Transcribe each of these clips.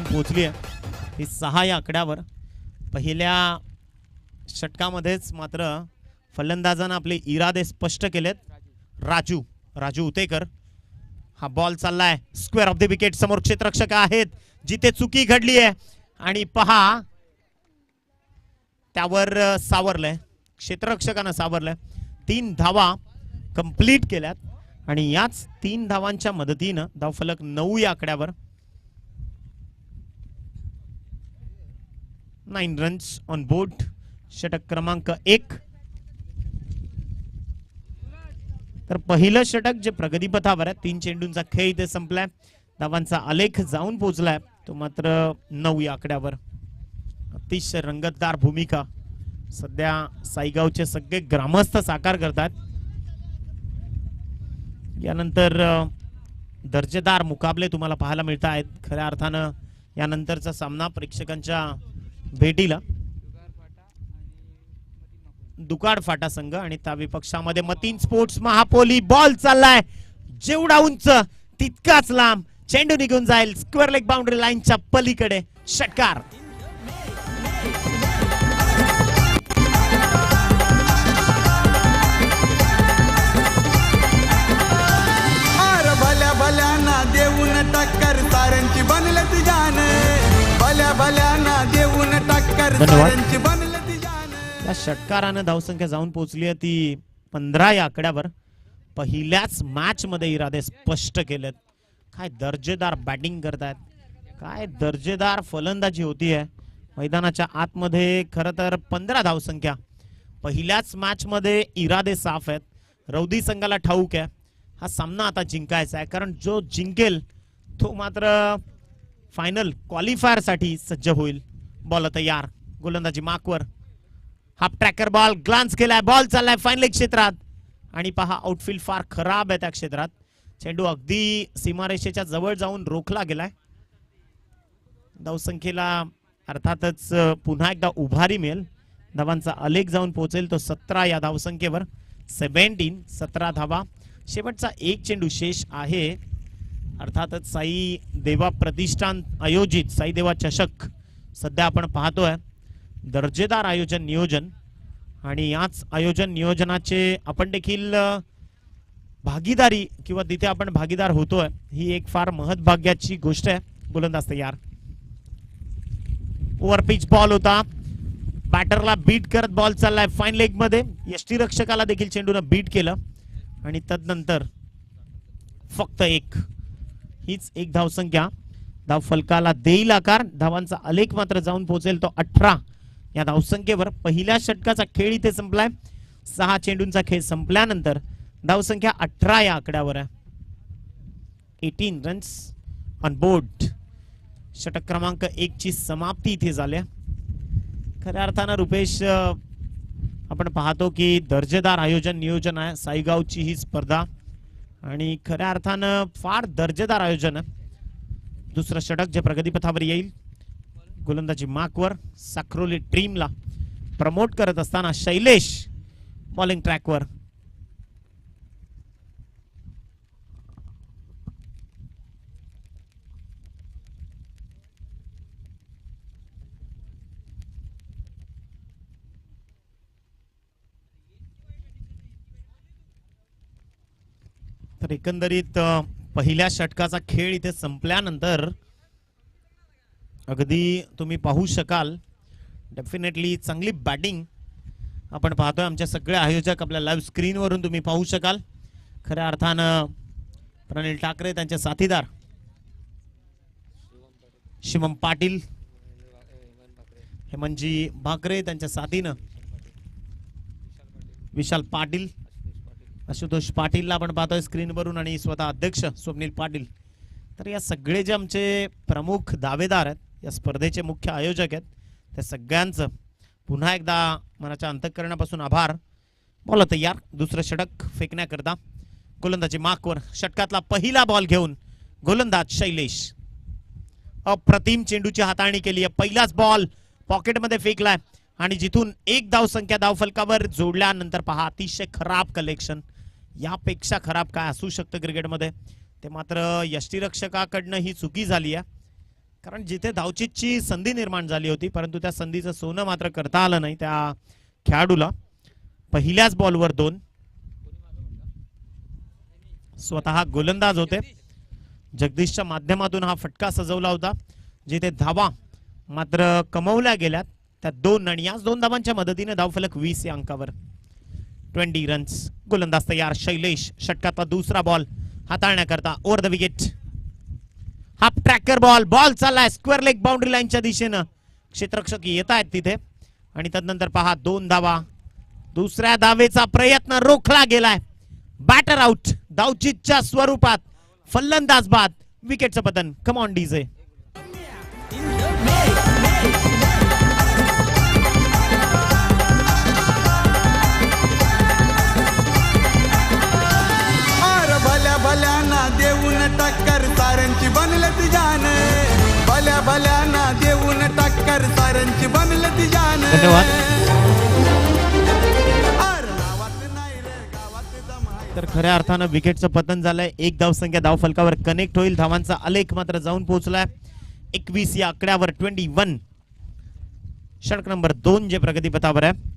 पोहोचली आहे ही 6 या आकड्यावर. पहिल्या षटकामध्येच मात्र फलंदाजांना आपले इरादे स्पष्ट केलेत. राजू उतेकर हा बॉल चाललाय स्क्वेअर ऑफ द विकेट. समोर क्षेत्ररक्षक आहेत जिथे चुकी घडली आहे आणि पहा त्यावर सावरलंय, क्षेत्ररक्षकानं सावरलंय. 3 धावा कंप्लीट केल्यात आणि याच 3 धावांच्या मदतीनं धावफलक 9 या आकड्यावर. 9 रन्स ऑन बोर्ड. षटक क्रमांक 1. तर पहिलं षटक जे प्रगतीपथावर आहे 3 चेंडूंचा खेळ इथे संपलाय. धावांचा आलेख जाऊन पोहोचलाय तो मात्र 9 या आकड्यावर. अतिशय रंगतदार भूमिका सध्या साईगावचे सगळे ग्रामस्थ साकार करतात. यानंतर दर्जेदार मुकाबले तुम्हाला पाहायला मिळत आहेत. खऱ्या अर्थानं यानंतरचा सामना प्रेक्षकांच्या भेटीला दुकाड फाटा संघ आणि त्या विपक्षामध्ये मतीन स्पोर्ट्स महापोली. बॉल चाललाय जेवढा उंच तितकाच लांब. चेंडू निघून जाईल स्क्वेअर लेग बाउंड्री लाईनच्या पलीकडे. षटकार. भल्या भल्याना देऊन टक्कर साऱ्यांची बनलं ती जान. भल्या भल्याना देऊन टक्कर साऱ्यांची बनलं ती जान. या षटकारानं धावसंख्या जाऊन पोहोचली आहे ती 15 या आकड्यावर. पहिल्याच मॅच मध्ये इरादे स्पष्ट केलेत. काय दर्जेदार बॅटिंग करतायत, काय दर्जेदार फलंदाजी होतीये मैदानाच्या आतमध्ये. खरं तर 15 धावसंख्या पहिल्याच मॅच मध्ये इरादे साफ आहेत. रौदी संघाला ठाऊक आहे हा सामना आता जिंकायचा आहे, कारण जो जिंकेल तो मात्र फायनल क्वालिफायर साठी सज्ज होईल. बॉल तयार, गोलंदाजी मार्कवर. हाफ ट्रॅकर बॉल ग्लान्स केलाय. बॉल चाललाय फायनल क्षेत्रात आणि पहा आउटफील्ड फार खराब आहे त्या क्षेत्रात. चेंडू अगदी सीमारेषेच्या जवळ जाऊन रोखला गेलाय. धावसंख्येला अर्थातच पुन्हा एकदा उभारी मिळेल. धावांचा आलेख जाऊन पोहोचेल तो 17 या धावसंख्येवर. 17 धावा. शेवटचा एक चेंडू शेष आहे. अर्थातच साई देवा प्रतिष्ठान आयोजित साई देवा चषक सध्या आपण पाहतोय. दर्जेदार आयोजन नियोजन आणि याच आयोजन नियोजनाचे आपण देखील भागीदारी किंवा तिथे आपण भागीदार होतोय ही एक फार महत्भाग्याची गोष्ट आहे. गोलंदाज तयार. ओव्हर पिच बॉल होता. बॅटरला बीट करत बॉल चाललाय फाईन लेग मध्ये. यष्टीरक्षकाला देखील चेंडूनं बीट केलं आणि तदनंतर फक्त हीच एक धावसंख्या धाव फलकाला देईल आकार. धावांचा आलेख मात्र जाऊन पोहोचेल तो 18 या धावसंख्येवर. पहिल्या षटकाचा खेळ इथे संपलाय. 6 चेंडूंचा खेळ संपल्यानंतर धावसंख्या 18 या आकड्यावर आहे. 18 रन्स ऑन बोर्ड. षटक क्रमांक 1 ची समाप्ती इथे झाली. खऱ्या अर्थानं रुपेश आपण पाहतो की दर्जेदार आयोजन नियोजन आहे साईगावची ही स्पर्धा आणि खऱ्या अर्थानं फार दर्जेदार आयोजन आहे. दुसरं षटक जे प्रगतीपथावर येईल. गोलंदाजी मार्कवर. साक्रोली टीमला प्रमोट करत असताना शैलेश बॉलिंग ट्रॅकवर. तर एकंदरीत पहिल्या षटकाचा खेळ इथे संपल्यानंतर अगदी तुम्ही पाहू शकाल डेफिनेटली चांगली बॅटिंग आपण पाहतोय. आमच्या सगळे आयोजक आपल्या लाईव्ह स्क्रीनवरून तुम्ही पाहू शकाल. खऱ्या अर्थानं प्रनिल ठाकरे त्यांचे साथीदार शिवम पाटील, हेमंतजी भाकरे त्यांच्या साथीनं विशाल पाटील, आशुतोष पाटीलला आपण पाहतोय स्क्रीनवरून आणि स्वतः अध्यक्ष स्वप्नील पाटील. तर या सगळे जे आमचे प्रमुख दावेदार आहेत या स्पर्धेचे मुख्य आयोजक आहेत त्या सगळ्यांचं पुन्हा एकदा मनाच्या अंतःकरणापासून आभार. बॉल तयार. दुसरं षटक फेकण्याकरता गोलंदाजी मार्कवर. षटकातला पहिला बॉल घेऊन गोलंदाज शैलेश. अप्रतिम चेंडूची हाताळणी केली आहे. पहिलाच बॉल पॉकेटमध्ये फेकलाय आणि जिथून एक धावसंख्या धावफलकावर जोडल्यानंतर पहा अतिशय खराब कलेक्शन. यापेक्षा खराब काय असू शकतं क्रिकेटमध्ये ते मात्र यष्टीरक्षकाकडनं ही चुकी झाली आहे. कारण जिथे धावचीतची संधी निर्माण झाली होती परंतु त्या संधीचं सोनं मात्र करता आलं नाही त्या खेळाडूला. पहिल्याच बॉलवर 2. स्वतः गोलंदाज होते. जगदीशच्या माध्यमातून हा फटका सजवला होता जिथे धावा मात्र कमवल्या गेल्यात त्या 2 आणि याच 2 धावांच्या मदतीने धावफलक 20 या अंकावर. 20 रन्स. गोलंदाज तयार. शैलेश षटकातला दुसरा बॉल हाताळण्याकरता over the wicket. Half tracker ball चाललाय स्क्वेअर लेग बाउंड्री लाईनच्या दिशेनं. क्षेत्ररक्षक येत आहेत तिथे आणि तदनंतर पहा 2 धावा. दुसऱ्या धावेचा प्रयत्न रोखला गेलाय. Batter out. धावचीतच्या स्वरूपात फलंदाज बाद. विकेटचं पतन. कम ऑन डीजे. भल्या भल्याना देऊन टक्कर साऱ्यांची बनलं ती जान. भल्या भल्याना देऊन टक्कर साऱ्यांची बनलं ती जान. धन्यवाद. नाही रे गावात जमाय. तर खऱ्या अर्थानं विकेटचं पतन झालंय. 1 धावसंख्या धावफलकावर कनेक्ट होईल. धावांचा आलेख मात्र जाऊन पोहोचलाय 21 या आकड्यावर. 21 षटक नंबर 2 जे प्रगतीपथावर आहे.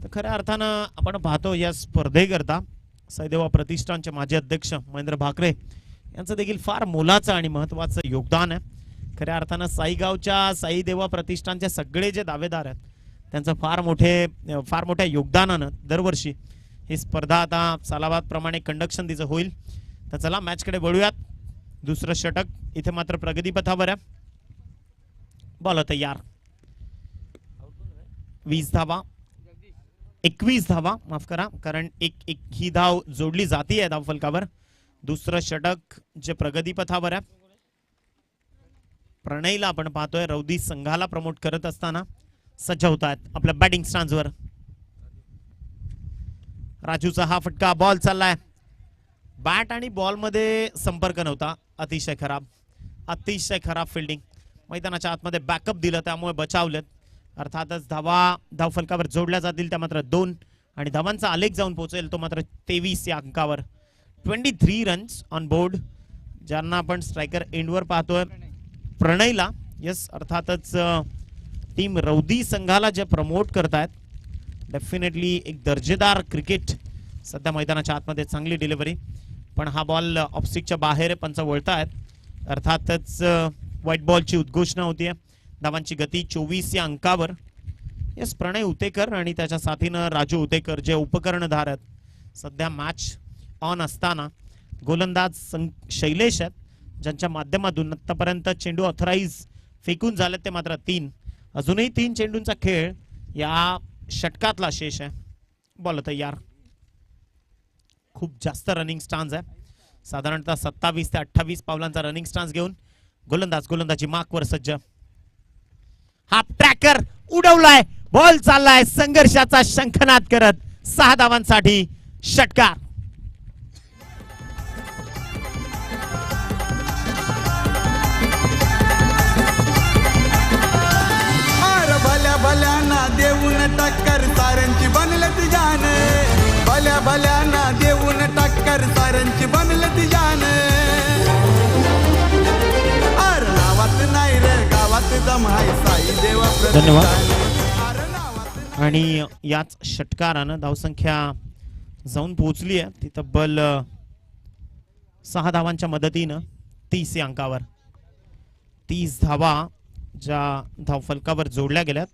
तर खऱ्या अर्थानं आपण पाहतो या स्पर्धेकरता साईदेवा प्रतिष्ठानचे माजी अध्यक्ष महेंद्र भाकरे यांचं देखील फार मोलाचं आणि महत्वाचं योगदान आहे. खऱ्या अर्थानं साईगावच्या साईदेवा प्रतिष्ठानचे सगळे जे दावेदार आहेत त्यांचं फार मोठ्या योगदानानं दरवर्षी ही स्पर्धा आता सालाबाद प्रमाणे कंडक्शन तिचं होईल. तर चला मॅचकडे वळूयात. दुसरं षटक इथे मात्र प्रगतीपथावर आहे. बॉल तयार. 20 धावा 21 धावा माफ करा कारण एक ही धाव जोडली जाती आहे धावफलकावर. दुसरं षटक जे प्रगतीपथावर आहे. प्रणयला आपण पाहतोय रौदी संघाला प्रमोट करत असताना सज्ज होत आहेत आपल्या बॅटिंग स्टँडवर. राजूचा हा फटका. बॉल चाललाय. बॅट आणि बॉल मध्ये संपर्क नव्हता. अतिशय खराब फिल्डिंग. मैदानाच्या आतमध्ये बॅकअप दिलं त्यामुळे बचावलेत. अर्थातच धावफलकावर जोडल्या जातील त्या मात्र 2 आणि धावांचा आलेख जाऊन पोहोचेल तो मात्र 23 या अंकावर. 23 रन्स ऑन बोर्ड. ज्यांना आपण स्ट्रायकर एंडवर पाहतोय प्रणयला. यस अर्थातच टीम रौदी संघाला जे प्रमोट करतायत डेफिनेटली एक दर्जेदार क्रिकेट. सध्या मैदानाच्या आतमध्ये चांगली डिलिव्हरी पण हा बॉल ऑफस्टिकच्या बाहेर पंच वळतायत. अर्थातच व्हाईट बॉलची उद्घोषणा होतीये. धावांची गती 24 या अंकावर. यस प्रणय उतेकर आणि त्याच्या साथीनं राजू उतेकर जे उपकर्णधार आहेत सध्या मॅच ऑन असताना. गोलंदाज शैलेश आहेत ज्यांच्या माध्यमातून आतापर्यंत चेंडू ऑथराईज फेकून झालेत ते मात्र 3. अजूनही 3 चेंडूंचा खेळ या षटकातला शेष आहे. बॉल तयार. खूप जास्त रनिंग स्टान्स आहे. साधारणतः 27 ते 28 पावलांचा रनिंग स्टान्स घेऊन गोलंदाजी मार्कवर सज्ज. Half tracker उडवलाय. बॉल चाललाय संघर्षाचा शंखनाद करत 6 धावांसाठी षटकार. भल्या भल्याना देऊन टक्कर साऱ्यांची बनलं ती जान. भल्या भल्याना देऊन टक्कर साऱ्यांची बनलं ती जान. नावात नाही रे गावात जमाय साईदेवा धन्यवाद. आणि याच षटकारानं धावसंख्या जाऊन पोहोचली आहे ती तब्बल 6 धावांच्या मदतीनं 30 या अंकावर. 30 धावा ज्या धावफलकावर जोडल्या गेल्यात.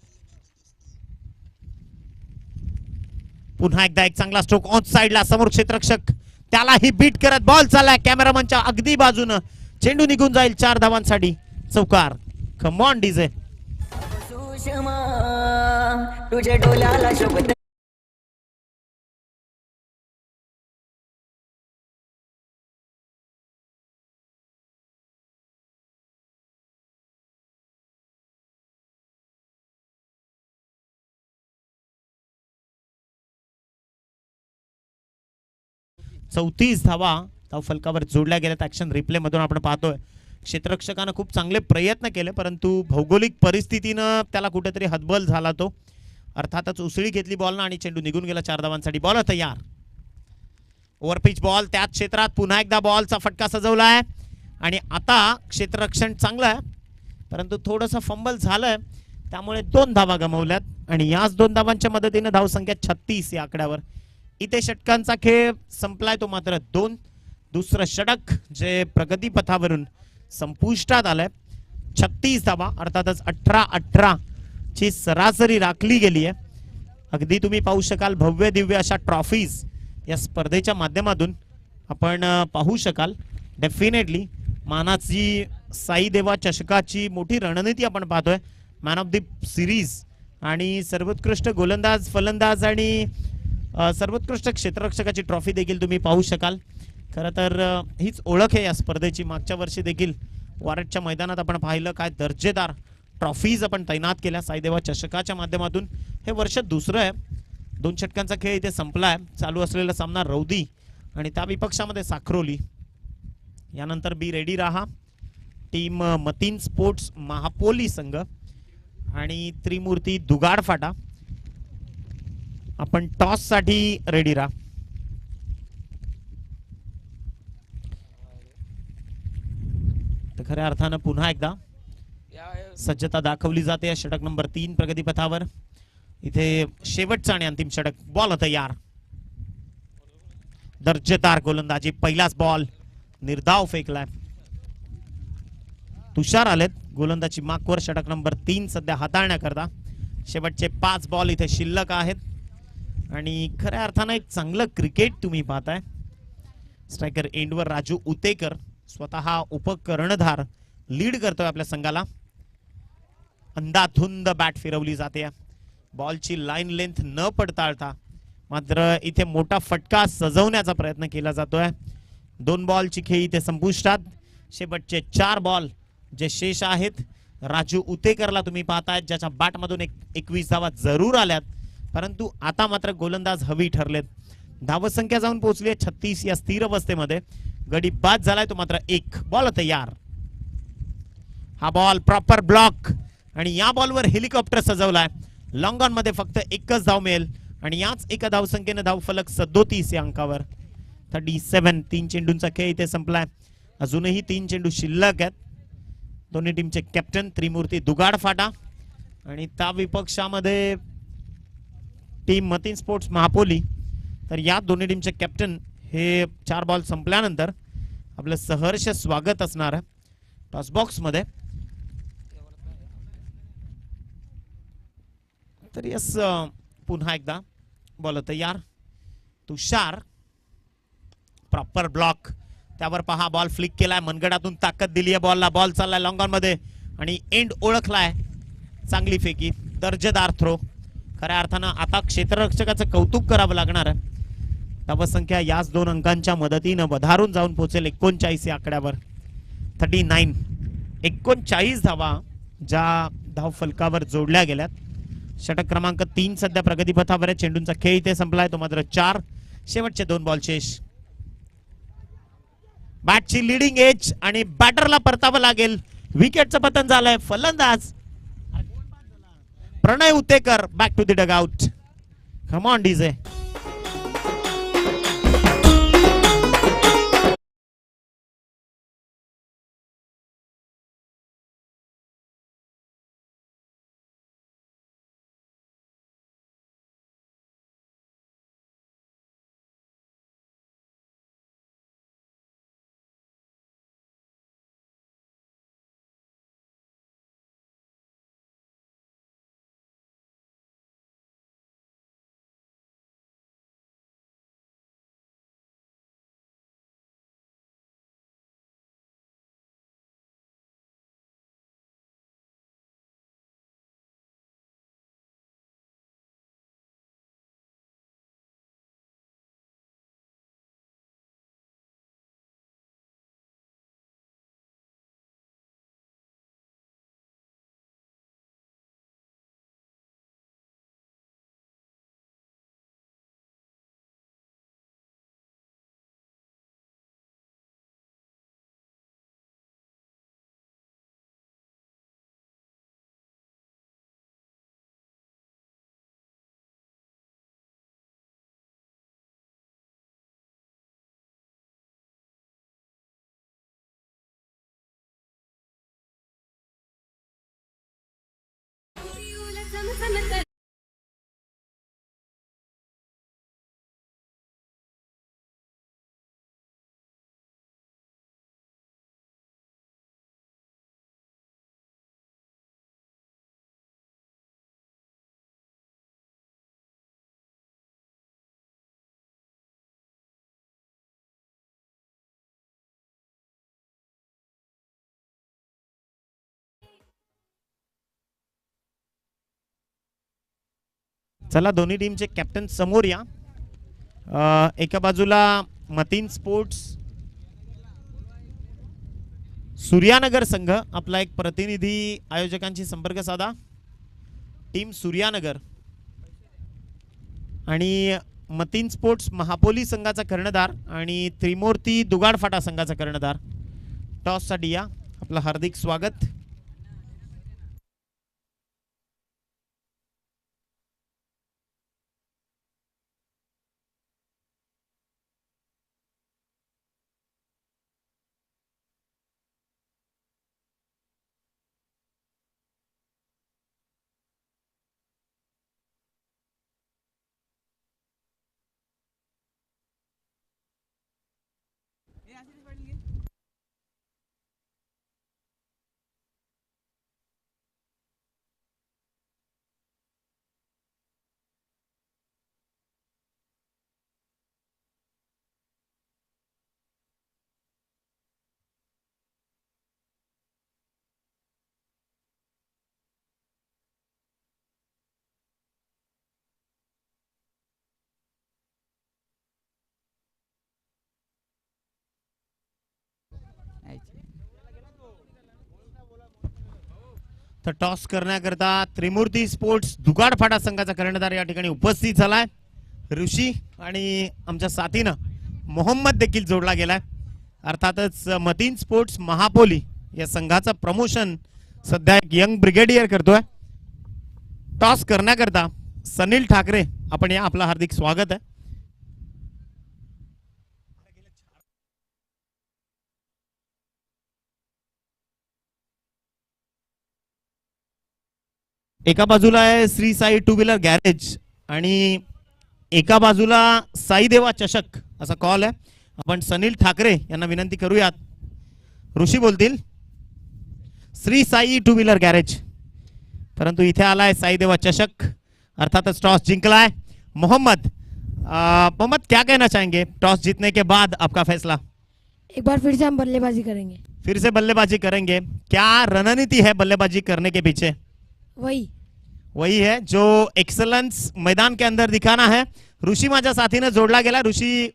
पुन्हा एकदा एक चांगला स्ट्रोक ऑन साइडला. समोर क्षेत्ररक्षक त्यालाही बीट करत बॉल चाललाय कॅमेरामनच्या अगदी बाजूनं. चेंडू निघून जाईल 4 धावांसाठी चौकार. कम ऑन डीजे. तुझ्या डोल्याला शोभत 34 धावा धावफलकावर जोडल्या गेल्यात. ऍक्शन रिप्ले मधून आपण पाहतोय क्षेत्ररक्षकानं खूप चांगले प्रयत्न केले परंतु भौगोलिक परिस्थितीनं त्याला कुठेतरी हतबल झाला तो. अर्थातच उसळी घेतली बॉलनं आणि चेंडू निघून गेला 4 धावांसाठी. बॉल तयार. ओव्हरपिच बॉल त्याच क्षेत्रात पुन्हा एकदा बॉलचा फटका सजवलाय आणि आता क्षेत्ररक्षण चांगलं आहे, परंतु थोडंसं फंबल झालंय, त्यामुळे 2 धावा गमावल्यात आणि याच 2 धावांच्या मदतीने धावसंख्या 36 या आकड्यावर. इथे षटकांचा खेळ संपलाय तो मात्र 2. दुसरं षटक जे प्रगतीपथावरून संपुष्टात आलंय. 36 धावा अर्थातच 18-18 ची सरासरी राखली गेली आहे. अगदी तुम्ही पाहू शकाल भव्य दिव्य अशा ट्रॉफीज या स्पर्धेच्या माध्यमातून आपण पाहू शकाल. डेफिनेटली मानाची साई देवा चषकाची मोठी रणनीती आपण पाहतोय. मॅन ऑफ द सिरीज आणि सर्वोत्कृष्ट गोलंदाज फलंदाज आणि सर्वोत्कृष्ट क्षेत्ररक्षकाची ट्रॉफी देखील तुम्ही पाहू शकाल. खरं तर हीच ओळख आहे या स्पर्धेची. मागच्या वर्षी देखील वारटच्या मैदानात आपण पाहिलं काय दर्जेदार ट्रॉफीज आपण तैनात केल्या साईदेवा चषकाच्या माध्यमातून. हे वर्ष दुसरं आहे. 2 षटकांचा खेळ इथे संपलाय. चालू असलेला सामना रौदी आणि त्या विपक्षामध्ये साखरोली. यानंतर बी रेडी राहा. टीम मतीन स्पोर्ट्स महापोली संघ आणि त्रिमूर्ती दुगाड फाटा. आपण टॉस साठी रेडी राहा. तर खऱ्या अर्थानं पुन्हा एकदा सज्जता दाखवली जाते या षटक नंबर 3 प्रगतीपथावर. इथे शेवटचा आणि अंतिम षटक. बॉल तयार. दर्जेदार गोलंदाजी. पहिलाच बॉल निर्धाव फेकलाय. तुषार आलेत गोलंदाजी मार्कवर षटक नंबर 3 सध्या हाताळण्याकरता. शेवटचे 5 बॉल इथे शिल्लक आहेत आणि खऱ्या अर्थानं एक चांगलं क्रिकेट तुम्ही पाहताय. स्ट्रायकर एंडवर राजू उतेकर स्वतः उपकर्णधार लीड करतोय आपल्या संघाला. अंधाधुंद बॅट फिरवली जाते. बॉलची लाईन लेंथ न पडताळता मात्र इथे मोठा फटका सजवण्याचा प्रयत्न केला जातोय. 2 बॉलची खेळी इथे संपुष्टात. शेवटचे 4 बॉल जे शेष आहेत. राजू उतेकरला तुम्ही पाहताय ज्याच्या बॅटमधून 21 धावा जरूर आल्यात, परंतु आता मात्र गोलंदाज हवी ठरलेत. धावसंख्या जाऊन पोहोचली आहे 36 या स्थिर अवस्थेमध्ये. गडी बाद झालाय तो मात्र 1. बॉल तयार. हा बॉल प्रॉपर ब्लॉक आणि या बॉलवर हेलिकॉप्टर सजवलाय. लॉंग ऑन मध्ये फक्त 1च धाव मिळेल आणि याच एका धावसंख्येने धावफलक 37 या अंकावर. 37. 3 चेंडूंचा खेळ इथे संपलाय. अजूनही 3 चेंडू शिल्लक आहेत. दोन्ही टीमचे कॅप्टन त्रिमूर्ती दुगाड फाटा आणि त्या विपक्षामध्ये टीम मतीन स्पोर्ट्स महापोली. तर या दोन्ही टीमचे कॅप्टन हे 4 बॉल संपल्यानंतर आपलं सहर्ष स्वागत असणार आहे टॉस बॉक्स मध्ये. तर यस पुन्हा एकदा बॉल तयार. तुषार प्रॉपर ब्लॉक. त्यावर पहा बॉल फ्लिक केलाय. मनगडातून ताकद दिली आहे बॉलला. बॉल चाललाय लॉंग ऑन मध्ये आणि एंड ओळखलाय. चांगली फेकी. दर्जेदार थ्रो. खऱ्या अर्थानं आता क्षेत्ररक्षकाचं कौतुक करावं लागणार आहे. धावसंख्या याच 2 अंकांच्या मदतीनं वधारून जाऊन पोहोचेल 39 या आकड्यावर. 39. 39 धावा ज्या धाव फलकावर जोडल्या गेल्यात. षटक क्रमांक 3 सध्या प्रगतीपथावर आहे. चेंडूंचा खेळ इथे संपलाय तो मात्र 4. शेवटचे 2 बॉल शेष. बॅटची लिडिंग एज आणि बॅटरला परतावं लागेल. विकेटचं पतन झालंय. फलंदाज Pranay Utekar back to the dugout. Come on DJ. चला दोन्ही टीमचे कॅप्टन समोर या. एका बाजूला मतीन स्पोर्ट्स सूर्यानगर संघ आपला एक प्रतिनिधी आयोजकांशी संपर्क साधा. टीम सूर्यानगर आणि मतीन स्पोर्ट्स महापोली संघाचा कर्णधार आणि त्रिमूर्ती दुगाडफाटा संघाचा कर्णधार. टॉस साठी या. आपलं हार्दिक स्वागत. तर टॉस करण्याकरता त्रिमूर्ती स्पोर्ट्स दुगाडफाटा संघाचा कर्णधार या ठिकाणी उपस्थित झालाय. ऋषी आणि आमच्या साथीनं मोहम्मद देखील जोडला गेलाय. अर्थातच मतीन स्पोर्ट्स महापोली या संघाचं प्रमोशन सध्या एक यंग ब्रिगेडियर करतोय. टॉस करण्याकरता सनील ठाकरे आपण या. आपलं हार्दिक स्वागत आहे. एका बाजूला आहे Shri Sai two wheeler garage आणि एका बाजूला साई देवा चषक असा कॉल आहे. आपण सनील ठाकरे यांना विनंती करूयात. ऋषी बोलतील Shri Sai two wheeler garage, परंतु इथे आलाय साई देवा चषक. अर्थातच टॉस जिंकलाय मोहम्मद. मोहम्मद क्या कहना चाहेंगे टॉस जीतने के बाद आपका फैसला? एक बार फिर से हम बल्लेबाजी करेंगे. फिर से बल्लेबाजी करेंगे. क्या रणनीति है बल्लेबाजी करने के पीछे? वही है जो एक्सलन्स मैदान के अंदर दिखाना है. ऋषी माझ्या साथीनं जोडला गेला. ऋषी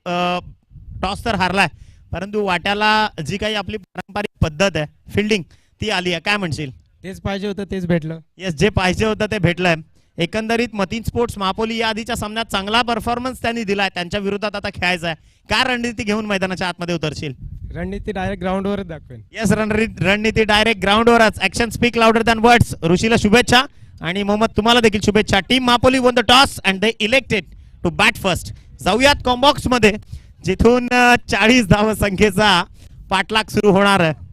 टॉस तर हारलाय, परंतु वाट्याला जी काही आपली पारंपरिक पद्धत आहे फिल्डिंग ती आली आहे. काय म्हणशील? तेच पाहिजे होतं तेच भेटलं. येस, जे पाहिजे होतं ते भेटलंय. एकंदरीत मतीन स्पोर्ट्स महापोली या आधीच्या सामन्यात चांगला परफॉर्मन्स त्यांनी दिलाय. त्यांच्या विरोधात आता खेळायचं आहे. काय रणनीती घेऊन मैदानाच्या आतमध्ये उतरशील? रणनीती डायरेक्ट ग्राउंडवरच दाखवेन. येस, रणनीती डायरेक्ट ग्राउंडवरच. Action speak louder than words. ऋषीला शुभेच्छा आणि मोहम्मद तुम्हाला देखील शुभेच्छा. Team Mahapoli won the toss and they elected to bat first. जाऊयात कॉम्बॉक्स मध्ये जिथून 40 धाव संख्येचा पाठलाग सुरू होणार आहे.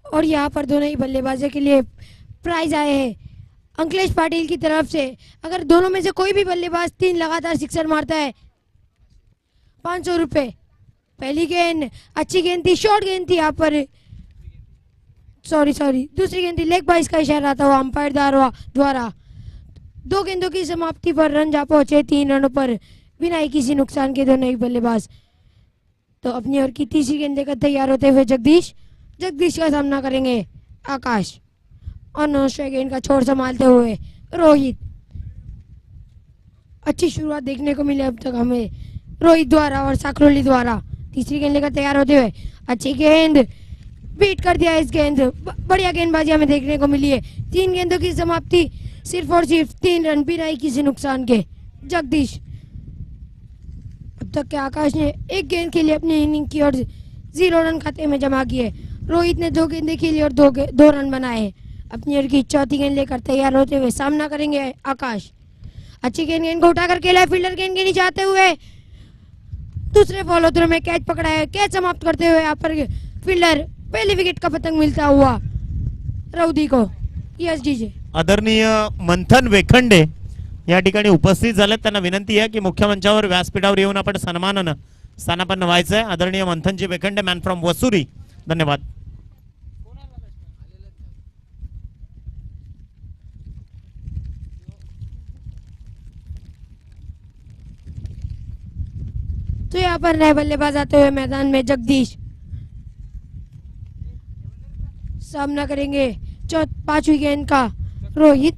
और यहाँ पर दोनों ही बल्लेबाजों के लिए प्राइज आए हैं अंकलेश पाटिल की तरफ से. अगर दोनों में से कोई भी बल्लेबाज 3 लगातार सिक्सर मारता है 500 रुपये. पहली गेंद अच्छी गेंद थी, शॉर्ट गेंद थी. यहाँ पर सॉरी दूसरी गेंद थी, लेग बाइस का इशारा था वो अंपायर द्वारा. 2 गेंदों की समाप्ति पर रन जा पहुंचे 3 रनों पर बिना ही किसी नुकसान के दोनों ही बल्लेबाज। तो अपनी ओर की तीसरी गेंद लेकर तैयार होते हुए जगदीश का सामना करेंगे आकाश और नौशे गेंद का छोर संभालते हुए रोहित। अच्छी शुरुआत देखने को मिली अब तक हमें रोहित द्वारा और साकरोली द्वारा। तीसरी गेंद लेकर तैयार होते हुए अच्छी गेंद बीट कर दिया इस गेंद। बढ़िया गेंदबाजी हमें देखने को मिली है। 3 गेंदों की समाप्ति सिर्फ और सिर्फ 3 रन बिना ही किसी नुकसान के। जगदीश अब तक के आकाश ने 1 गेंद के लिए अपनी इनिंग की और 0 रन खाते में जमा किए। रोहित ने 2 गेंदें खेली और 2 रन बनाए। अपनी ओर की चौथी गेंद लेकर तैयार होते हुए सामना करेंगे आकाश। अच्छी गेंद को उठाकर खेला है फील्डर गेंद के नीचे आते हुए दूसरे फॉलो थ्रू में कैच पकड़ा है। कैच समाप्त करते हुए यहाँ पर फील्डर पहले विकेट का पतंग मिलता हुआ रौदी को। Yes DJ. आदरणीय मंथन वेखंडे या ठिकाणी उपस्थित झाले। त्यांना विनंती आहे की मुख्य मंचावर व्यासपीठावर येऊन आपण सन्मानानं स्थानापन्न व्हायचं आहे। आदरणीय मंथनजी वेखंडे मॅन फ्रॉम वसुरी, धन्यवाद। तो यहाँ पर नए बल्लेबाज आते हुए मैदान में जगदीश सामना करेंगे 5वीं गेंद का रोहित।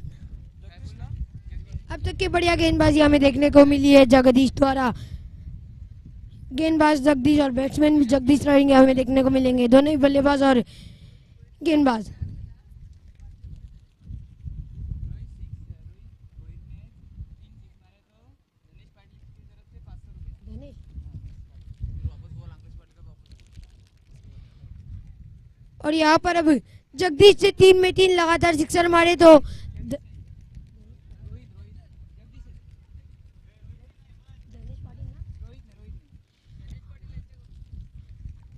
अब तक की बढ़िया गेंदबाजी हमें देखने को मिली है जगदीश द्वारा। गेंदबाज जगदीश और बैट्समैन भी जगदीश रहेंगे, हमें देखने को मिलेंगे दोनों ही बल्लेबाज और गेंदबाज। और यहाँ पर अब जगदीश से 3 में 3 लगातार सिक्सर मारे तो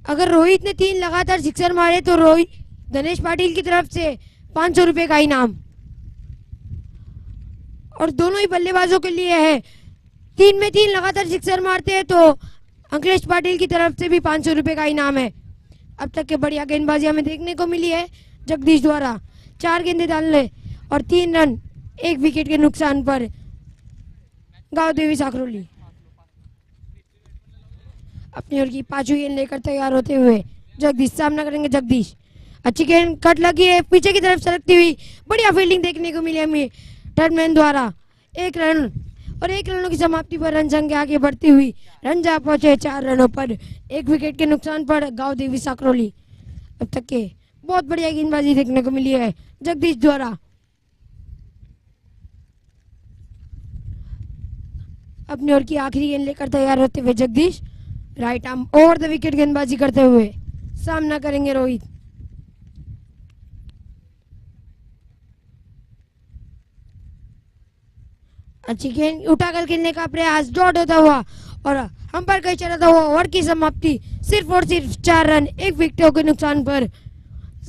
अगर रोहित ने 3 लगातार सिक्सर मारे तो रोहित धनेश पाटिल की तरफ से 500 रुपए का इनाम। और दोनों ही बल्लेबाजों के लिए है। 3 में 3 लगातार सिक्सर मारते हैं तो अंकलेश पाटिल की तरफ से भी 500 रुपए का इनाम है। अब तक के बढ़िया गेंदबाजी हमें देखने को मिली है जगदीश द्वारा। 4 गेंदें डालने और 3 रन 1 विकेट के नुकसान पर गांव देवी साकरोली। अपनी ओर की 5वीं गेंद लेकर तैयार होते हुए जगदीश सामना करेंगे जगदीश। अच्छी गेंद कट लगी है पीछे की तरफ सरकती हुई। बढ़िया फील्डिंग देखने को मिली हमें टर्नमैन द्वारा। 1 रन और 1 रनों की समाप्ति पर रन संख्या आगे बढ़ती हुई रन जा पहुंचे 4 रनों पर 1 विकेट के नुकसान पर गांव देवी साकरोली। अब तक के बहुत बढ़िया गेंदबाजी देखने को मिली है जगदीश द्वारा। अपनी ओर की आखिरी गेंद लेकर तैयार होते हुए Jagdish right arm over the wicket गेंदबाजी करते हुए सामना करेंगे रोहित। अच्छी गेंद उठाकर खेलने का प्रयास डॉट होता हुआ और हम पर कहीं चला हुआ ओवर की समाप्ति सिर्फ और सिर्फ 4 रन 1 विकेटों के नुकसान पर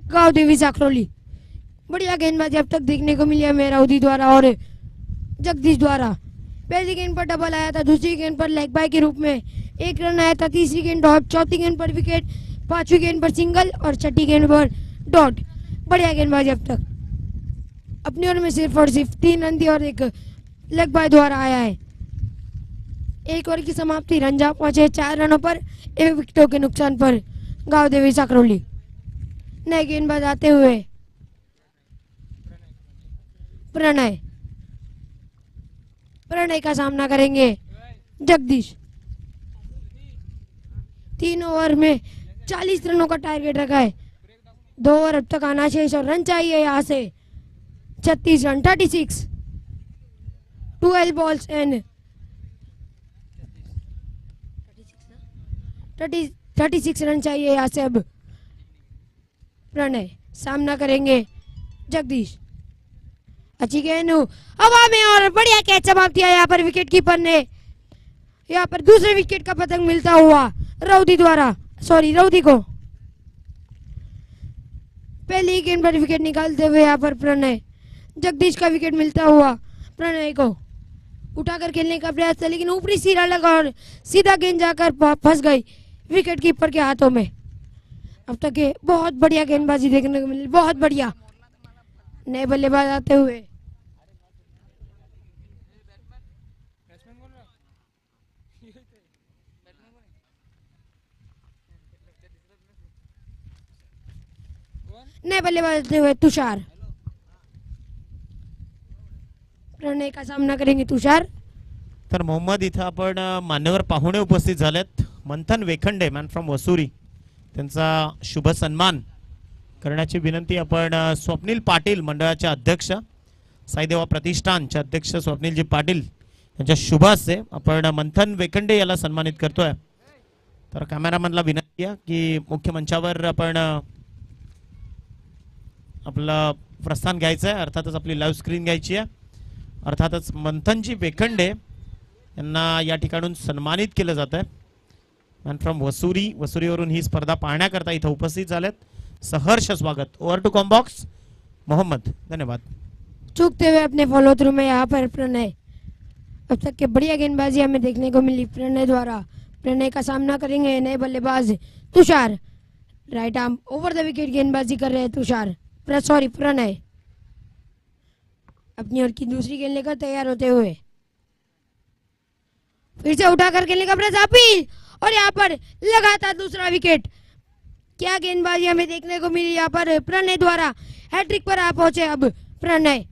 गांव देवी साकरोली। बढ़िया गेंदबाजी अब तक देखने को मिली है मेराउदी द्वारा और जगदीश द्वारा। पहली गेंद पर डबल आया था, दूसरी गेंद पर लेग बाय के रूप में 1 रन आया था, तीसरी गेंद डॉट, चौथी गेंद पर विकेट, 5वीं गेंद पर सिंगल और 6ठी गेंद पर डॉट। बढ़िया गेंदबाजी अब तक। अपनी ओर में सिर्फ और सिर्फ 3 रन दिए और 1 लेग बाय द्वारा आया है। 1 ओवर की समाप्ति रन जा पहुंचे 4 रनों पर 1 विकेटों के नुकसान पर गांव देवी साकरोली। नए गेंदबाज आते हुए प्रणय का सामना करेंगे जगदीश। 3 ओवर में 40 रनों का टारगेट रखा है। 2 ओवर अब तक आना शेष और रन चाहिए यहाँ से 36 रन। 36 12 balls and 36 रन चाहिए यहाँ से। अब प्रणय सामना करेंगे जगदीश। अच्छी गेंद हवा में और बढ़िया कैच समाप्ति है यहाँ पर विकेट कीपर ने। यहाँ पर दूसरे विकेट का पतंग मिलता हुआ रौदी को। पहली गेंद पर विकेट निकालते हुए यहाँ पर प्रणय जगदीश का विकेट मिलता हुआ प्रणय को उठाकर खेलने का प्रयास था लेकिन ऊपरी सिरा लगा और सीधा गेंद जाकर फंस गई विकेट कीपर के हाथों में। अब तक ये बहुत बढ़िया गेंदबाजी देखने को मिली, बहुत बढ़िया। नए बल्लेबाज आते हुए नए बल्लेबाज आते हुए तुषार। प्रणय का सामना करेंगे तुषार। तर मोहम्मद इथं आपण मान्यवर पाहुणे उपस्थित झालेत. मंथन वेखंडे मॅन फ्रॉम वसुरी, त्यांचा शुभ सन्मान करण्याची विनंती आपण स्वप्नील पाटील मंडळाचे अध्यक्ष, साईदेवा प्रतिष्ठानचे अध्यक्ष स्वप्नीलजी पाटील यांच्या शुभ हस्ते आपण मंथन वेखंडे याला सन्मानित करतोय. तर कॅमेरामॅनला विनंती आहे की मुख्य मंचावर आपण आपलं प्रस्थान घ्यायचं आहे, अर्थातच आपली लाईव्ह स्क्रीन घ्यायची आहे. अर्थातच मंथनजी वेखंडे यांना या ठिकाणून सन्मानित केलं जात आहे. मॅन फ्रॉम वसुरी, वसुरीवरून ही स्पर्धा पाहण्याकरता इथं उपस्थित झालेत. सहर्ष स्वागत. Over to combox Mohammad. धन्यवाद. चूकते हुए अपने फॉलो थ्रू में यहाँ पर प्रणय, अब तक के बढ़िया गेंदबाजी हमें देखने को मिली प्रणय द्वारा। प्रणय का सामना करेंगे नए बल्लेबाज Tushar. Right arm over the wicket गेंदबाजी कर रहे हैं तुषार, सॉरी प्रणय। अपनी ओर की दूसरी गेंद लेकर तैयार होते हुए फिर से उठाकर खेलने का प्रयास अपील, और यहाँ पर लगातार दूसरा विकेट। क्या गेंदबाजी हमें देखने को मिली यहाँ पर प्रणय द्वारा। हैट्रिक पर आ पहुंचे अब प्रणय।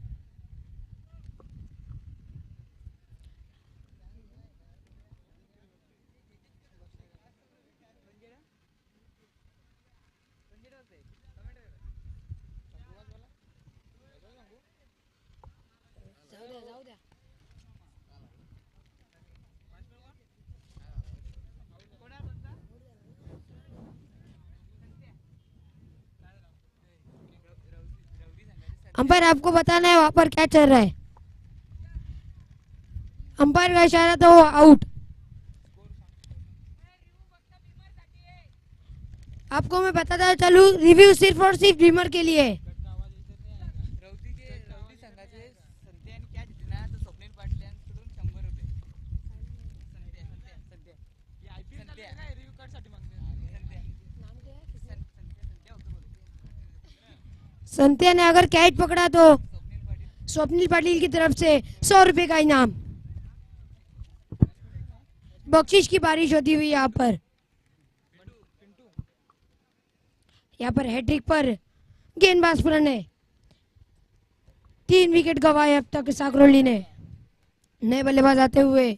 अंपायर आपको बताना है वहां पर क्या चल रहा है। अंपायर का इशारा तो आउट। आपको मैं बताता चलूं, रिव्यू सिर्फ और सिर्फ ड्रीमर के लिए है। संत्या ने अगर कैच पकड़ा तो स्वप्निल पाटिल की तरफ से 100 रुपए का इनाम। बख्शिश की बारिश होती हुई यहाँ पर हैट्रिक पर गेंदबाज प्रणय। 3 विकेट गंवाए अब तक साकरोली ने। नए बल्लेबाज आते हुए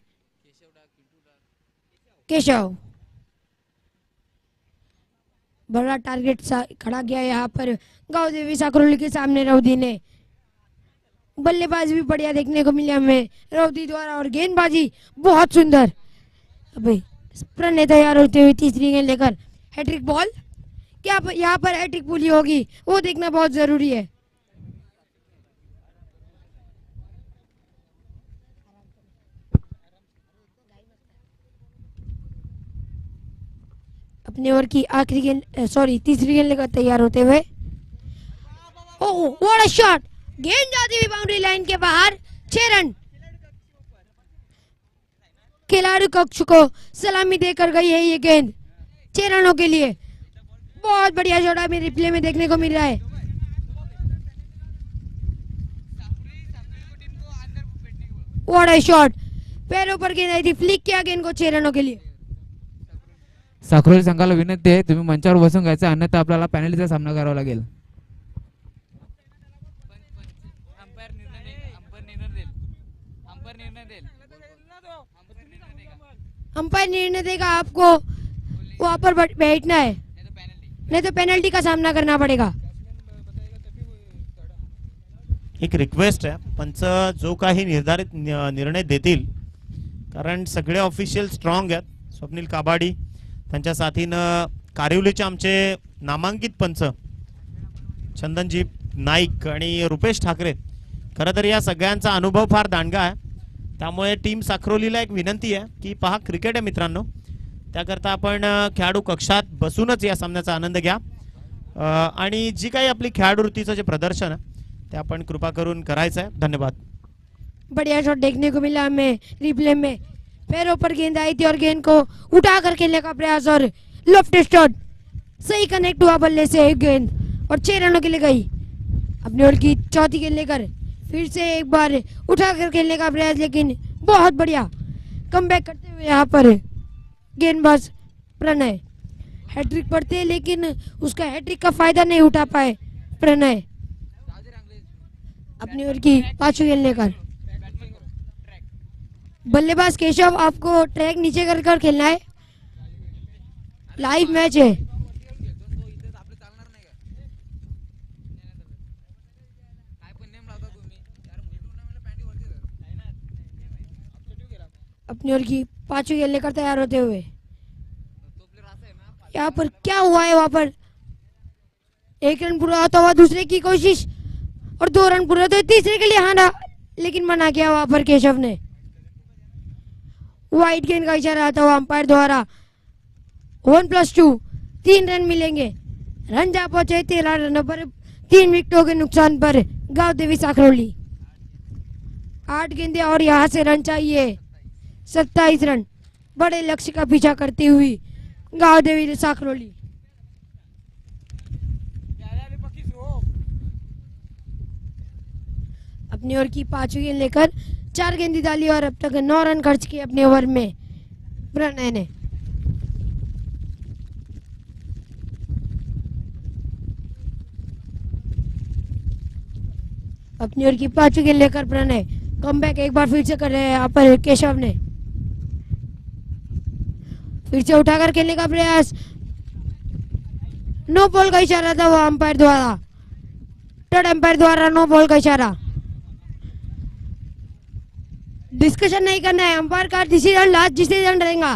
केशव। बड़ा टारगेट खड़ा किया यहाँ पर गांव देवी साकरोली के सामने रवदी ने। बल्लेबाज भी बढ़िया देखने को मिले हमें रवदी द्वारा, और गेंदबाजी बहुत सुंदर। अभी प्रणय तैयार होते हुए तीसरी गेंद लेकर हैट्रिक बॉल। क्या यहाँ पर हैट्रिक पूरी होगी वो देखना बहुत जरूरी है। अपने ओवर की आखिरी गेंद, तीसरी गेंद लेकर तैयार होते हुए। ओह व्हाट अ शॉट, गेंद जाती हुई बाउंड्री लाइन के बाहर। 6 रन। खिलाड़ी कक्ष को सलामी देकर गई है ये गेंद 6 रनों के लिए। बहुत बढ़िया शॉट हमें रिप्ले में देखने को मिल रहा है। व्हाट अ शॉट, पैरों पर गेंद आई थी, फ्लिक किया गेंद को 6 रनों के लिए। साकरोली संघाला विनंती आहे तुम्ही मंचावर बसून घ्यायचं, अन्यथा आपल्याला पॅनल्टीचा सामना करावा लागेल. अंपायर निर्णय देगा, आपको वहां पर बैठना है, नहीं तो पेनल्टी का सामना करना पड़ेगा. एक रिक्वेस्ट आहे, पंच जो काही निर्धारित निर्णय देतील, कारण सगळे ऑफिशियल स्ट्रॉंग आहेत. स्वप्नील काबाडी त्यांच्या साथीनं कारिवलीचे आमचे नामांकित पंच चंदनजी नाईक आणि रुपेश ठाकरे. खरं तर या सगळ्यांचा अनुभव फार दांडगा आहे, त्यामुळे टीम साखरोलीला एक विनंती आहे की पहा क्रिकेट आहे मित्रांनो, त्याकरता आपण खेळाडू कक्षात बसूनच या सामन्याचा आनंद घ्या आणि जी काही आपली खेळाडू वृत्तीचं जे प्रदर्शन आहे ते आपण कृपा करून करायचं आहे. धन्यवाद. बढ़िया शॉट देखने को मिला हमें रिप्ले में, पैरों पर गेंद आई थी और गेंद को उठा कर खेलने का प्रयास और लेफ्ट शॉट सही कनेक्ट हुआ बल्ले से एक गेंद और 6 रनों के लिए गई. अपनी ओर की चौथी गेंद लेकर फिर से एक बार उठा कर खेलने का प्रयास, लेकिन बहुत बढ़िया कमबैक करते हुए यहाँ पर गेंदबाज प्रणय. हैट्रिक पढ़ते हैं, लेकिन उसका हैट्रिक का फायदा नहीं उठा पाए प्रणय। अपनी ओर की पांचवी गेंद लेकर बल्लेबाज केशव, आपको ट्रैक नीचे कर कर खेलना है, लाइव मैच है। अपनी ओर की पांचवी गेंद लेकर तैयार होते हुए, यहाँ पर क्या हुआ है, वहां पर एक रन पूरा होता हुआ दूसरे की कोशिश और 2 रन पूरे होते तीसरे के लिए हाना, लेकिन मना किया वहां पर केशव ने। वाइट गेंद का इशारा आता हुआ अंपायर द्वारा। 1+2 3 रन मिलेंगे। रन जा पहुंचे 13 रनों पर 3 विकेटों के नुकसान पर गांव देवी साखरौली। 8 गेंदें और यहाँ से रन चाहिए। 27 रन बड़े लक्ष्य का पीछा करती हुई गांव देवी साखरौली। अपनी ओर की पांचवी गेंद लेकर 4 गेंदें डाली और अब तक 9 रन खर्च किए अपने ओवर में प्रणय ने। अपनी ओर की पांचवी गेंद लेकर प्रणय कमबैक एक बार फिर से कर रहे हैं यहाँ पर केशव ने। फिर से उठाकर खेलने का प्रयास, नो बॉल का इशारा था वो अंपायर द्वारा, थर्ड अंपायर द्वारा नो बॉल का इशारा। डिस्कशन नहीं करना है, अंपायर का डिसीजन लास्ट डिसीजन रहेगा,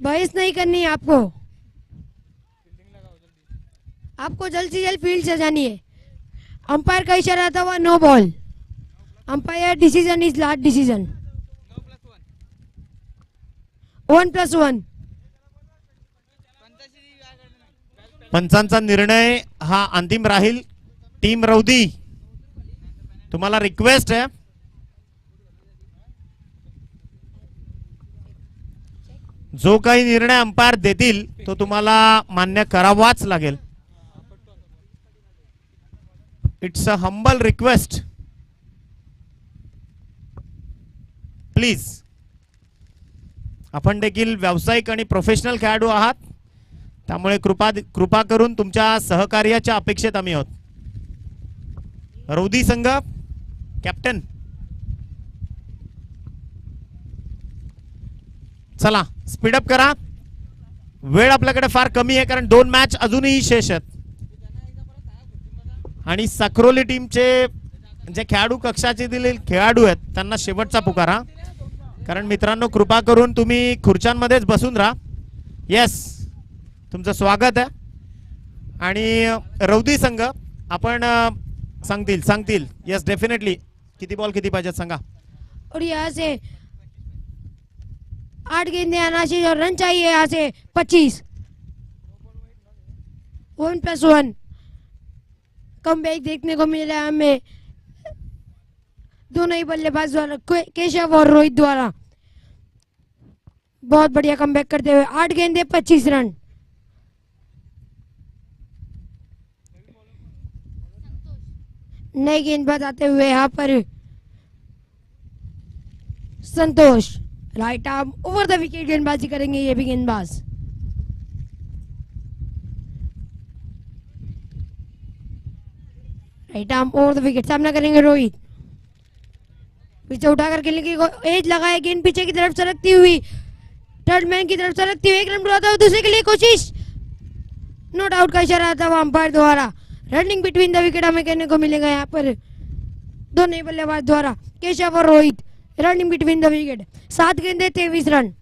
बहस नहीं करनी है आपको। आपको जल्द से जल्द फील्ड से जानी है। अंपायर का इशारा था वह no ball. Umpire decision is last decision. 1+1 पंचांचा निर्णय हा अंतिम राहील। टीम रौदी, तुम्हाला रिक्वेस्ट आहे, जो काही निर्णय अंपायर देतील तो तुम्हाला मान्य करावाच लागेल। It's a humble request, please. आपण देखील व्यावसायिक आणि प्रोफेशनल खेळाडू आहात, त्यामुळे कृपा करून तुमच्या सहकार्याच्या अपेक्षेत आम्ही आहोत। रौदी संघ कॅप्टन, चला स्पीडअप करा, वेळ आपल्याकडे फार कमी आहे कारण 2 मॅच अजूनही शेष आहेत आणि साखरोली टीमचे जे खेळाडू कक्षाचे दिलेले खेळाडू आहेत त्यांना शेवटचा पुकारा, कारण मित्रांनो कृपा करून तुम्ही खुर्च्यांमध्येच बसून राहा। येस, तुमचं स्वागत आहे। आणि रौदी संघ आपण सांगतील यस डेफिनेटली किती बॉल किती पाहिजेत सांगा। और यहाँ से 8 गेंदें आना चाहिए और रन चाहिए यहाँ से 25। 1+1 कमबैक देखने को मिल रहा है हमें दोनों ही बल्लेबाज द्वारा, केशव और रोहित द्वारा। बहुत बढ़िया कमबैक करते हुए 8 गेंदें 25 रन। नए गेंदबाज आते हुए यहाँ पर Santosh, right arm over the wicket गेंदबाजी करेंगे ये भी गेंदबाज। Right arm over the wicket, सामना करेंगे रोहित। पीछे उठाकर खेलने की एज लगाए, गेंद पीछे की तरफ सरकती हुई, थर्ड मैन की तरफ सरकती हुई, 1 रन बुलाता हुआ दूसरे के लिए कोशिश, नॉट आउट का इशारा आता हुआ अंपायर द्वारा। रनिंग बिटवीन द विकेट हमें कहने को मिलेगा यहाँ पर दोनों ही बल्लेबाज द्वारा, केशव और Rohit. Running between the wicket, 7 गेंदे 23 रन।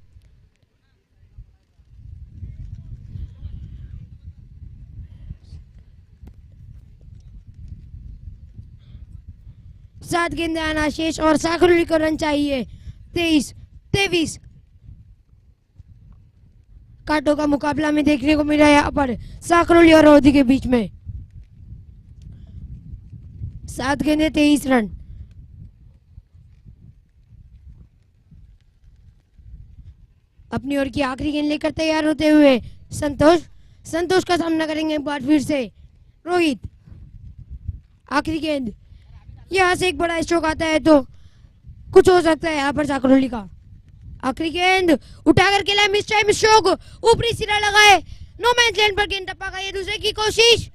सात गेंदे आना शेष और साखरोली को रन चाहिए 23। कांटों का मुकाबला में देखने को मिला यहाँ पर साखरोली और रौदी के बीच में। 7 गेंदे 23 रन। अपनी ओर की आखिरी गेंद लेकर तैयार होते हुए संतोष का सामना करेंगे एक बार फिर से रोहित। आखिरी गेंद, यहाँ से एक बड़ा स्ट्रोक आता है तो कुछ हो सकता है यहाँ पर साखरोली का। आखिरी गेंद उठाकर खेला है, मिस टाइम स्ट्रोक, ऊपरी सिरा लगाए, नो मैच लैंड पर गेंद टप्पा गई है। दूसरे की कोशिश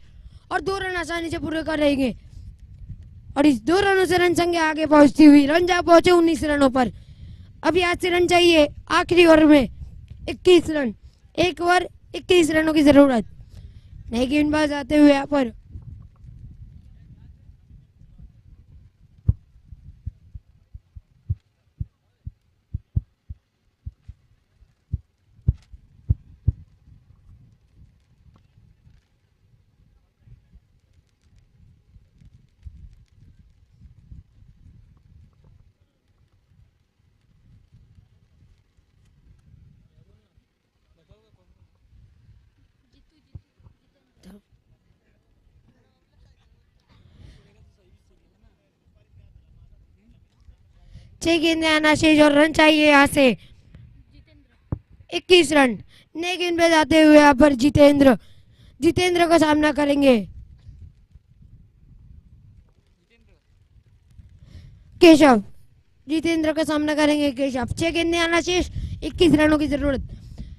और 2 रन आसानी से पूरे कर रहेंगे और इस 2 रनों से रन संख्या आगे पहुंचती हुई रन जा पहुंचे 19 रनों पर। अभी 8 रन चाहिए आखिरी ओवर में, 21 रन, एक ओवर 21 रनों की जरूरत। नए गेंदबाज आते हुए यहाँ पर छह गेंदें आना शेष और रन चाहिए यहाँ से 21 रन। नए गेंदबाज आते हुए यहाँ पर जितेंद्र का सामना करेंगे केशव। जितेंद्र का सामना करेंगे केशव। 6 गेंदें आना शेष, 21 रनों की जरूरत।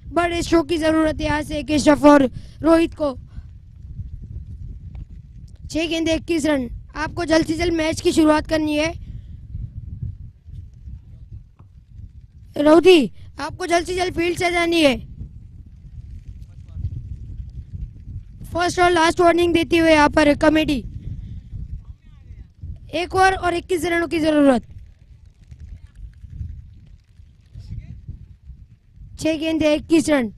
बड़े स्ट्रोक की जरूरत है यहाँ से केशव और रोहित को। 6 गेंदें 21 रन। आपको जल्द से जल्द मैच की शुरुआत करनी है रौदी, आपको जल्द से जल्द फील्ड से जानी है। फर्स्ट और लास्ट वार्निंग देती हुए यहाँ पर कमेटी। 1 ओवर और 21 रनों की जरूरत। 6 गेंदें 21 रन।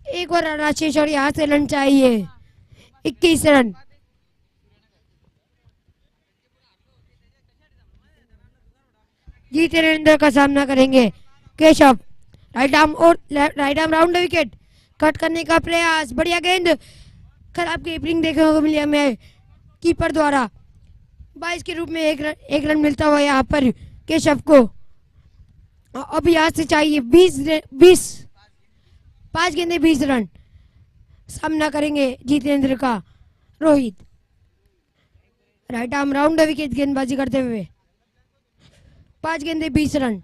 एक और रन शेष और यहाँ से रन चाहिए 21 रन। जितेंद्र का सामना करेंगे Keshav. Right arm round wicket cut करने का प्रयास। बढ़िया गेंद, खराब कीपिंग देखने को मिली हमें कीपर द्वारा। 22 के रूप में एक रन मिलता हुआ यहाँ पर केशव को। अब यहाँ से चाहिए 20 5 गेंदे 20 रन। सामना करेंगे जितेंद्र का Rohit. Right arm round wicket गेंदबाजी करते हुए। 5 गेंदे 20 रन।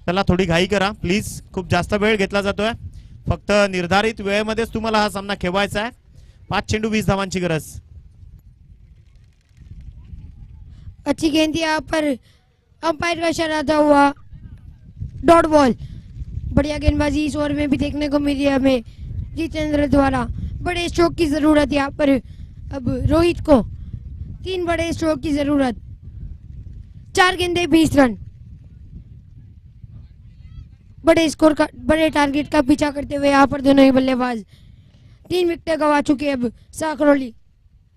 त्याला थोडी घाई करा प्लीज, खूप जास्त वेळ घेतला जातोय। फक्त निर्धारित वेळेमध्येच तुम्हाला हा सामना खेळवायचा आहे। 5 चेंडू 20 धावांची गरज। अच्छी गेंद यहाँ पर अंपायर का इशारा था हुआ डॉट बॉल। बढ़िया गेंदबाजी इस ओवर में भी देखने को मिली हमें जितेंद्र द्वारा। बड़े स्ट्रोक की जरूरत यहाँ पर अब रोहित को। 3 बड़े स्ट्रोक की जरूरत। 4 गेंदे 20 रन। बड़े टारगेट का पीछा करते हुए यहाँ पर दोनों ही बल्लेबाज 3 विकेट गवा चुके। अब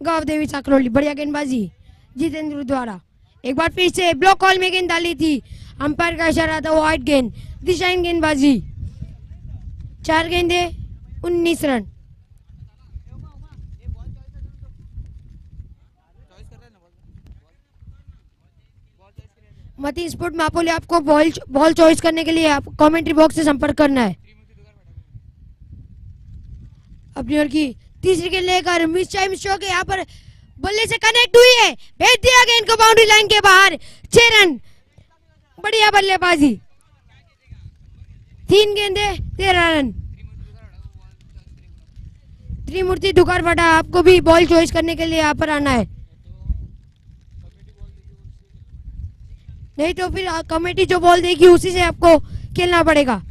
गावदेवी साकरोली। बढ़िया गेंदबाजी जितेंद्र द्वारा। एक बार फिर से ब्लॉक कॉल में गेंद डाली थी, अंपायर का इशारा था वाइड गेंद। दिशाहीन गेंदबाजी। 4 गेंदे 19 रन। मती स्पोर्ट मापोली आपको बॉल चॉइस करने के लिए आप कमेंट्री बॉक्स से संपर्क करना है। अपनी ओर की तीसरी गेंद लेकर मिस टाइम स्ट्रोक यहाँ पर बल्ले से कनेक्ट हुई है, भेज दिया गेंद को बाउंड्री लाइन के बाहर। 6 रन। बढ़िया बल्लेबाजी। 3 गेंदे 13 रन। त्रिमूर्ति दुकारवाड़ा, आपको भी बॉल चॉइस करने के लिए यहाँ पर आना है, नहीं तो फिर कमेटी जो बॉल देगी उसी से आपको खेलना पड़ेगा।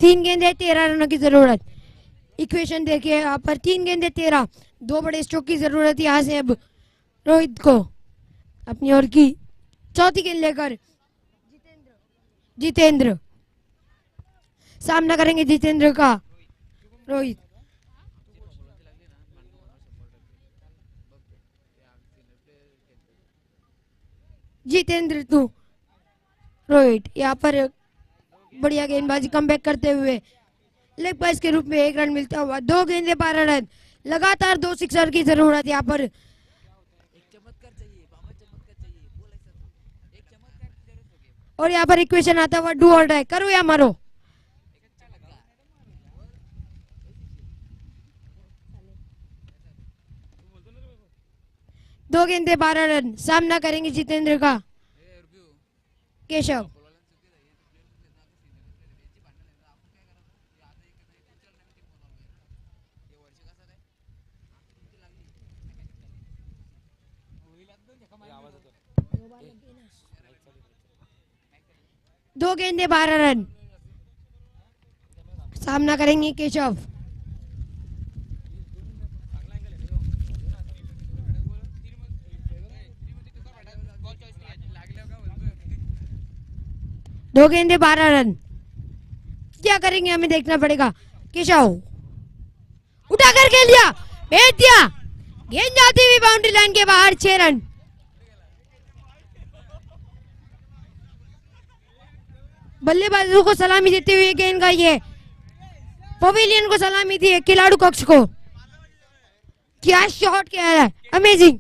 तीन गेंदे 13 रनों की जरूरत। इक्वेशन देखिए यहाँ पर, 3 गेंदे 13, 2 बड़े स्ट्रोक की जरूरत यहाँ से अब रोहित को अपनी ओर की चौथी गेंद लेकर जितेंद्र सामना करेंगे जितेंद्र का रोहित। जितेंद्र टू रोहित, यहाँ पर बढ़िया गेंदबाजी कमबैक करते हुए लेग पास के रूप में 1 रन मिलता हुआ। 2 गेंदे 12 रन, लगातार 2 सिक्सर की जरूरत यहाँ पर। और यहाँ पर इक्वेशन आता हुआ डू और डाई, करो या मरो। दो गेंदे 12 रन, सामना करेंगे जितेंद्र का केशव। दो गेंदे 12 रन, सामना करेंगे केशव। दो गेंदे 12 रन, क्या करेंगे हमें देखना पड़ेगा। केशव उठा कर खेल दिया, भेज दिया, गेंद जाती हुई बाउंड्री लाइन के बाहर। 6 रन। बल्लेबाजों को सलामी देते हुए गेंद का ये पवेलियन को सलामी दी है, खिलाड़ू कक्ष को। क्या शॉट किया है, अमेजिंग।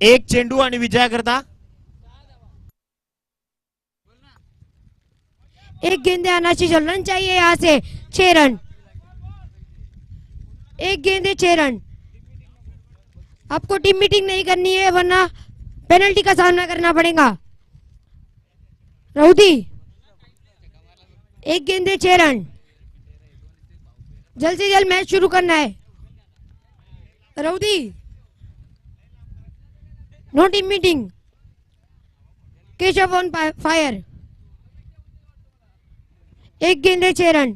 एक चेंडू आणि विजयाकरता एक गेंदे आना चाहिए, रन चाहिए यहाँ से। 6 रन, एक गेंदे 6 रन। आपको टीम मीटिंग नहीं करनी है वरना पेनल्टी का सामना करना पड़ेगा। राउदी, एक गेंदे 6 रन, जल्द से जल्द मैच शुरू करना है। Rowdy, no team meeting. Keshav on fire, एक गेंदे 6 रन।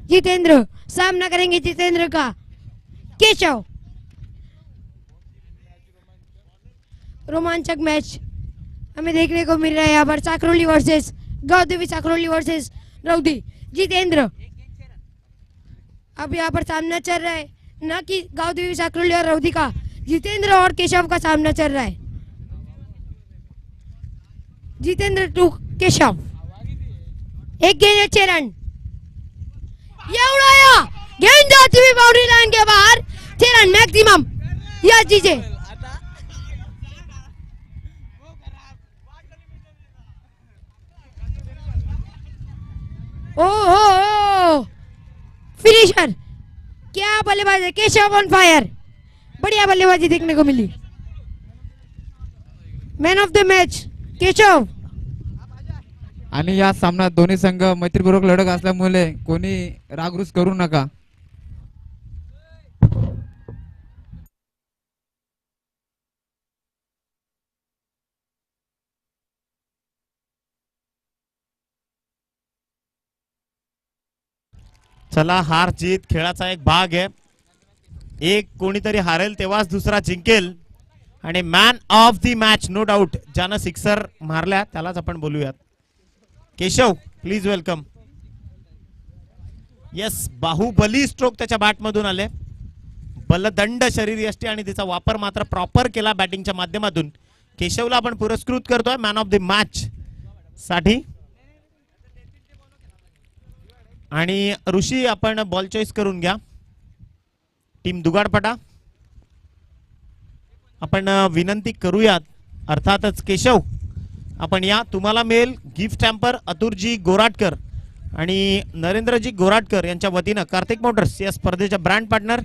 जितेंद्र, सामना करेंगे जितेंद्र का केशव। रोमांचक मैच हमें देखने को मिल रहा है यहाँ पर। Sakroli versus Gaudevi, Sakroli versus राउदी। जितेंद्र, अब यहाँ पर सामना चल रहा है ना कि गौदेवी साकरोली और राउदी का, जितेंद्र और केशव का सामना चल रहा है। जितेंद्र टू केशव, एक गेंद 6 रन, ये उड़ाया, गेंद जाती हुई बाउंड्री लाइन के बाहर। 6 रन मैक्सिमम। यस जीजे, ओ फिनिशर, क्या बल्लेबाज है। केशव ऑन फायर, बढ़िया बल्लेबाजी देखने को मिली। Man of the match Keshav. आणि या सामन्यात दोन्ही संघ मैत्रीपूर्वक लढत असल्यामुळे कोणी रागरुस करू नका। चला, हार जीत खेळाचा एक भाग आहे। एक कोणीतरी हारेल तेव्हाच दुसरा जिंकेल। आणि man of the match no doubt ज्यानं सिक्सर मारल्या त्यालाच आपण बोलूयात। Keshav, please welcome. Yes, Baahubali stroke त्याच्या बॅट मधून आले। बलदंड शरीरयष्टी आणि त्याचा वापर मात्र प्रॉपर केला बॅटिंगच्या माध्यमातून। केशवला आपण पुरस्कृत करतोय मॅन ऑफ द मॅच साठी। आणि ऋषी, आपण बॉल चॉईस करून घ्या। टीम दुगाडपटा, आपण विनंती करूयात। अर्थातच केशव, आपण या, तुम्हाला मिळेल गिफ्ट हॅम्पर अतुरजी गोराटकर आणि नरेंद्रजी गोराटकर यांच्या वतीनं कार्तिक मोटर्स या स्पर्धेच्या ब्रँड पार्टनर